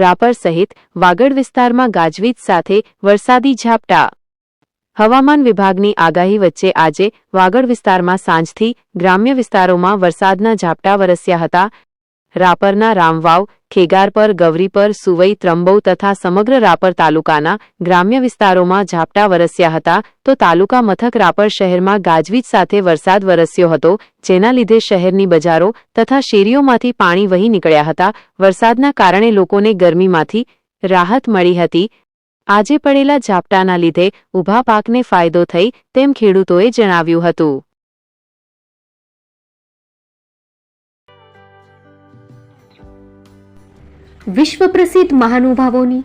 રાપર સહિત વાગડ વિસ્તારમાં ગાજવીજ સાથે વરસાદી ઝાપટા. હવામાન વિભાગની આગાહી વચ્ચે આજે વાગડ વિસ્તારમાં સાંજથી ગ્રામ્ય વિસ્તારોમાં વરસાદના ઝાપટા વરસ્યા હતા. રાપરના રામવાવ, ખેગારપર, ગવરીપર, સુવઈ, ત્રંબો તથા સમગ્ર રાપર તાલુકાના ગ્રામ્ય વિસ્તારોમાં ઝાપટા વરસ્યા હતા, તો તાલુકા મથક રાપર શહેરમાં ગાજવીજ સાથે વરસાદ વરસ્યો હતો, જેના લીધે શહેરની બજારો તથા શેરીઓમાંથી પાણી વહી નીકળ્યા હતા. વરસાદના કારણે લોકોને ગરમીમાંથી રાહત મળી હતી. આજે પડેલા ઝાપટાના લીધે ઊભા પાકને ફાયદો થઈ તેમ ખેડૂતોએ જણાવ્યું હતું. વિશ્વ પ્રસિદ્ધ મહાનુભાવોની,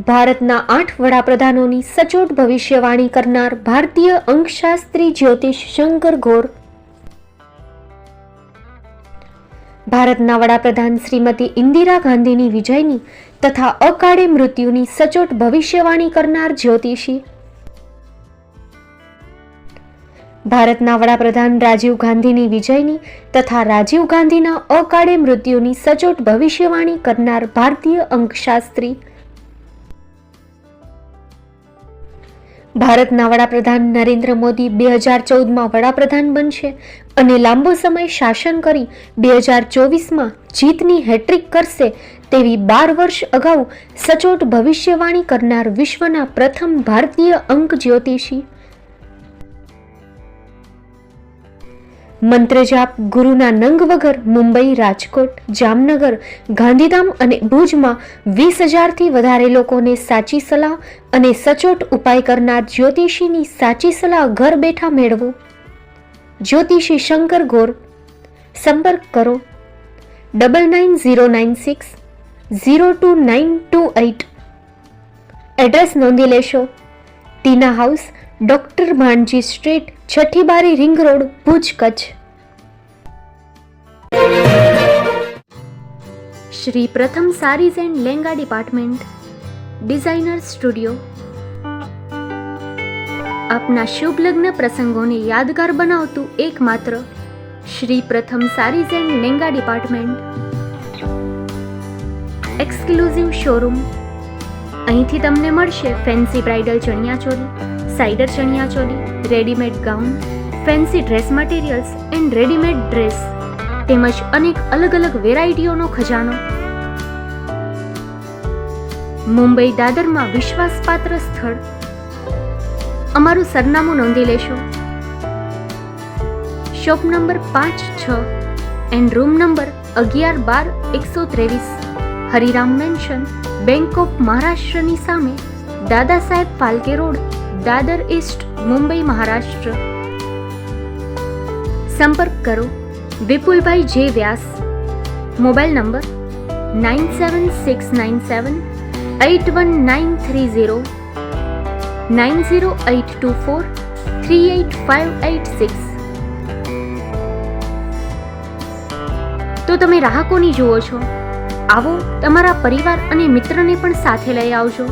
ભારતના 8 વડાપ્રધાનોની સચોટ ભવિષ્યવાણી કરનાર ભારતીય અંકશાસ્ત્રી જ્યોતિષ શંકર ગોર, ભારતના વડાપ્રધાન શ્રીમતી ઇન્દિરા ગાંધીની વિજયની તથા અકાળે મૃત્યુની સચોટ ભવિષ્યવાણી કરનાર જ્યોતિષી, ભારતના વડાપ્રધાન રાજીવ ગાંધીની વિજયની તથા રાજીવ ગાંધીના અકાળે મૃત્યુની સચોટ ભવિષ્યવાણી કરનાર ભારતીય અંકશાસ્ત્રી, ભારતના વડાપ્રધાન નરેન્દ્ર મોદી 2014માં વડાપ્રધાન બનશે અને લાંબો સમય શાસન કરી 2024માં જીતની હેટ્રિક કરશે તેવી 12 વર્ષ અગાઉ સચોટ ભવિષ્યવાણી કરનાર વિશ્વના પ્રથમ ભારતીય અંક જ્યોતિષી, મંત્રજાપ ગુરુના નંગ વગર મુંબઈ, રાજકોટ, જામનગર, ગાંધીધામ અને ભુજમાં 20,000થી વધારે લોકોને સાચી સલાહ અને સચોટ ઉપાય કરનાર જ્યોતિષીની સાચી સલાહ ઘર બેઠા મેળવો. જ્યોતિષી શંકર ગોર. સંપર્ક કરો 9909602928. એડ્રેસ નોંધી લેશો. Tina house, doctor Bhanji street, છઠ્ઠી બારી, ring road, Bhuj, Kutch. Shri Pratham saris and lehenga department, designer studio. આપના શુભ લગ્ન પ્રસંગોને યાદગાર બનાવતું એકમાત્ર Shri Pratham saris and lehenga department. Exclusive showroom. અહીંથી તમને મળશે ફેન્સી બ્રાઇડલ ચણિયાચોલી, સાઇડર ચણિયાચોલી, readymade gown, fancy dress materials and readymade dress તેમજ અનેક અલગ અલગ વેરાયટીઓનો ખજાનો. મુંબઈ દાદરમાં વિશ્વાસપાત્ર સ્થળ. અમારું સરનામું નોંધી લેશો. Shop number 5-6 and room number 11-12-123, Hariram mansion, bank of મહારાષ્ટ્રની સામે, દાદા સાહેબ ફાલ્કે રોડ, દાદર ઈસ્ટ, મુંબઈ, મહારાષ્ટ્ર. સંપર્ક કરો વિપુલભાઈ જે વ્યાસ. Mobile number 9769781930, 9082438586. તો તમે રાહ કોની જુઓ છો? આવો, તમારા પરિવાર અને મિત્રને પણ સાથે લઈ આવજો.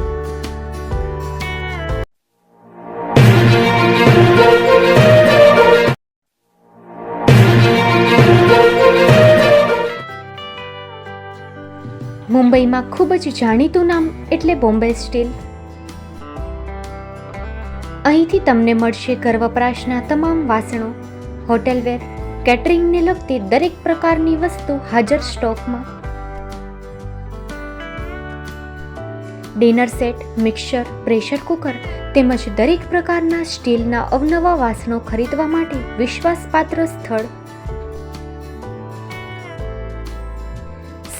મુંબઈમાં ખૂબ જ જાણીતું નામ એટલે બોમ્બે સ્ટીલ. અહીંથી તમને મળશે ઘર વપરાશના તમામ વાસણો, હોટેલવેર, કેટરિંગને લગતી દરેક પ્રકારની વસ્તુ હાજર સ્ટોકમાં. Dinner set, mixer, pressure cooker તેમજ દરેક પ્રકારના સ્ટીલના અવનવા વાસણો ખરીદવા માટે વિશ્વાસપાત્ર સ્થળ.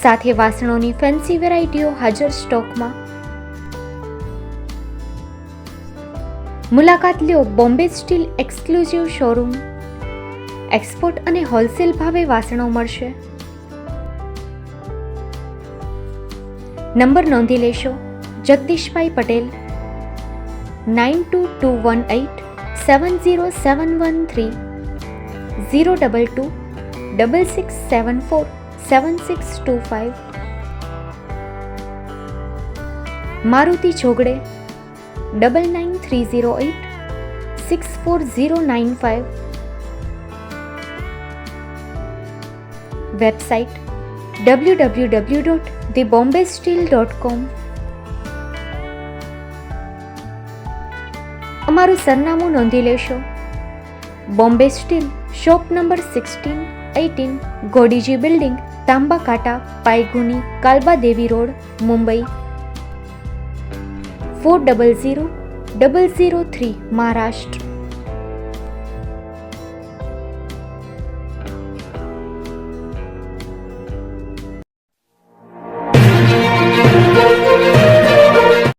સાથે વાસણોની ફેન્સી વેરાયટીઓ હાજર સ્ટોકમાં. મુલાકાત લ્યો Bombay steel exclusive showroom. Export અને હોલસેલ ભાવે વાસણો મળશે. નંબર નોંધી લેશો. જગદીશભાઈ પટેલ 9221870713, 02266747625. મારુતિ જોગડે 9930864095. Website www.thebombasteel.com. અમારું સરનામું નોંધી લેશો. Bombay steel, shop number 16-18, Godiji building, Tamba Kanta, Payguni, Kalba Devi road, Mumbai 400003, Maharashtra.